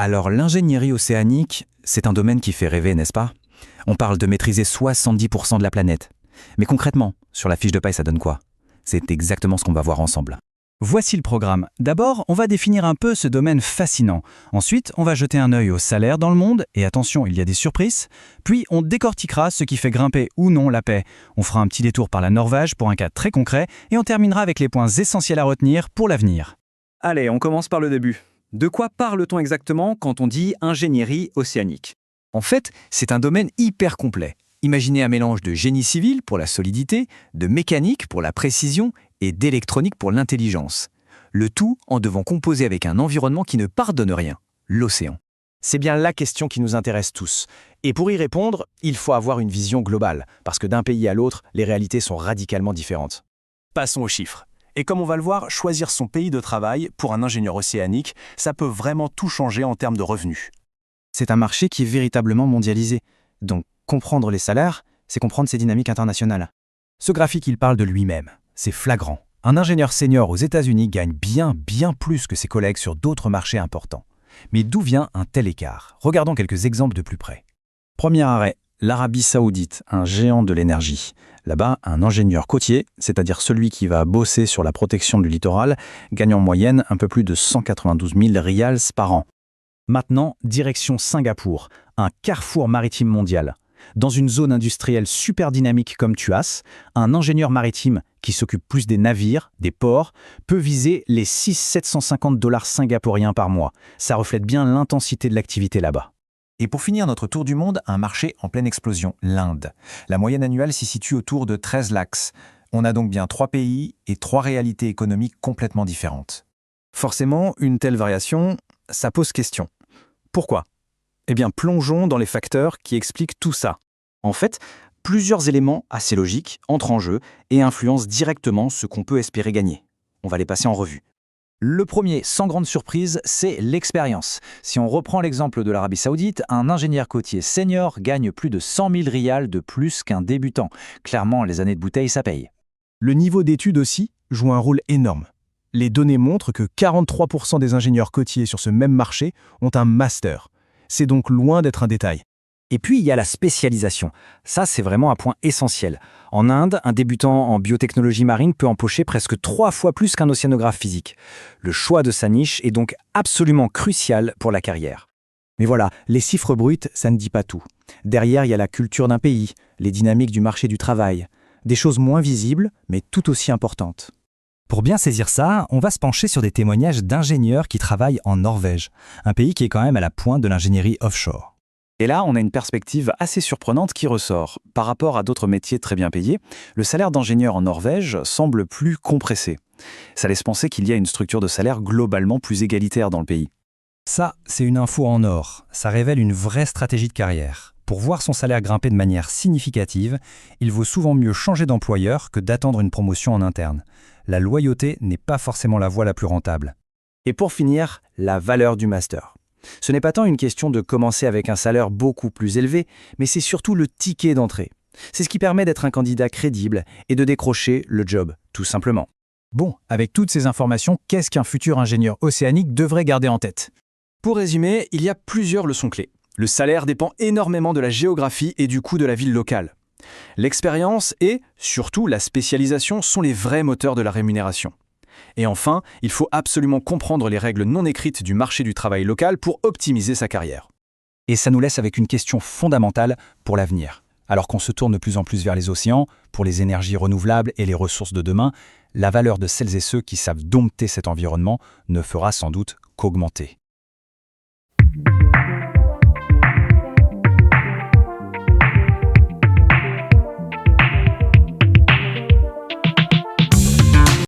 Alors l'ingénierie océanique, c'est un domaine qui fait rêver, n'est-ce pas? On parle de maîtriser 70% de la planète. Mais concrètement, sur la fiche de paie, ça donne quoi? C'est exactement ce qu'on va voir ensemble. Voici le programme. D'abord, on va définir un peu ce domaine fascinant. Ensuite, on va jeter un œil au salaire dans le monde, et attention, il y a des surprises. Puis, on décortiquera ce qui fait grimper ou non la paie. On fera un petit détour par la Norvège pour un cas très concret, et on terminera avec les points essentiels à retenir pour l'avenir. Allez, on commence par le début. De quoi parle-t-on exactement quand on dit ingénierie océanique? En fait, c'est un domaine hyper complet. Imaginez un mélange de génie civil pour la solidité, de mécanique pour la précision et d'électronique pour l'intelligence. Le tout en devant composer avec un environnement qui ne pardonne rien, l'océan. C'est bien la question qui nous intéresse tous. Et pour y répondre, il faut avoir une vision globale, parce que d'un pays à l'autre, les réalités sont radicalement différentes. Passons aux chiffres. Et comme on va le voir, choisir son pays de travail pour un ingénieur océanique, ça peut vraiment tout changer en termes de revenus. C'est un marché qui est véritablement mondialisé. Donc, comprendre les salaires, c'est comprendre ces dynamiques internationales. Ce graphique, il parle de lui-même. C'est flagrant. Un ingénieur senior aux États-Unis gagne bien plus que ses collègues sur d'autres marchés importants. Mais d'où vient un tel écart? Regardons quelques exemples de plus près. Premier arrêt, l'Arabie Saoudite, un géant de l'énergie. Là-bas, un ingénieur côtier, c'est-à-dire celui qui va bosser sur la protection du littoral, gagne en moyenne un peu plus de 192 000 rials par an. Maintenant, direction Singapour, un carrefour maritime mondial. Dans une zone industrielle super dynamique comme Tuas, un ingénieur maritime qui s'occupe plus des navires, des ports, peut viser les 750 $ singapouriens par mois. Ça reflète bien l'intensité de l'activité là-bas. Et pour finir notre tour du monde, un marché en pleine explosion, l'Inde. La moyenne annuelle s'y situe autour de 13 lakhs. On a donc bien 3 pays et 3 réalités économiques complètement différentes. Forcément, une telle variation, ça pose question. Pourquoi? Eh bien, plongeons dans les facteurs qui expliquent tout ça. En fait, plusieurs éléments assez logiques entrent en jeu et influencent directement ce qu'on peut espérer gagner. On va les passer en revue. Le premier, sans grande surprise, c'est l'expérience. Si on reprend l'exemple de l'Arabie Saoudite, un ingénieur côtier senior gagne plus de 100 000 rials de plus qu'un débutant. Clairement, les années de bouteille, ça paye. Le niveau d'études aussi joue un rôle énorme. Les données montrent que 43% des ingénieurs côtiers sur ce même marché ont un master. C'est donc loin d'être un détail. Et puis, il y a la spécialisation. Ça, c'est vraiment un point essentiel. En Inde, un débutant en biotechnologie marine peut empocher presque 3 fois plus qu'un océanographe physique. Le choix de sa niche est donc absolument crucial pour la carrière. Mais voilà, les chiffres bruts, ça ne dit pas tout. Derrière, il y a la culture d'un pays, les dynamiques du marché du travail. Des choses moins visibles, mais tout aussi importantes. Pour bien saisir ça, on va se pencher sur des témoignages d'ingénieurs qui travaillent en Norvège, un pays qui est quand même à la pointe de l'ingénierie offshore. Et là, on a une perspective assez surprenante qui ressort. Par rapport à d'autres métiers très bien payés, le salaire d'ingénieur en Norvège semble plus compressé. Ça laisse penser qu'il y a une structure de salaire globalement plus égalitaire dans le pays. Ça, c'est une info en or. Ça révèle une vraie stratégie de carrière. Pour voir son salaire grimper de manière significative, il vaut souvent mieux changer d'employeur que d'attendre une promotion en interne. La loyauté n'est pas forcément la voie la plus rentable. Et pour finir, la valeur du master. Ce n'est pas tant une question de commencer avec un salaire beaucoup plus élevé, mais c'est surtout le ticket d'entrée. C'est ce qui permet d'être un candidat crédible et de décrocher le job, tout simplement. Bon, avec toutes ces informations, qu'est-ce qu'un futur ingénieur océanique devrait garder en tête? Pour résumer, il y a plusieurs leçons clés. Le salaire dépend énormément de la géographie et du coût de la ville locale. L'expérience et, surtout, la spécialisation sont les vrais moteurs de la rémunération. Et enfin, il faut absolument comprendre les règles non écrites du marché du travail local pour optimiser sa carrière. Et ça nous laisse avec une question fondamentale pour l'avenir. Alors qu'on se tourne de plus en plus vers les océans, pour les énergies renouvelables et les ressources de demain, la valeur de celles et ceux qui savent dompter cet environnement ne fera sans doute qu'augmenter.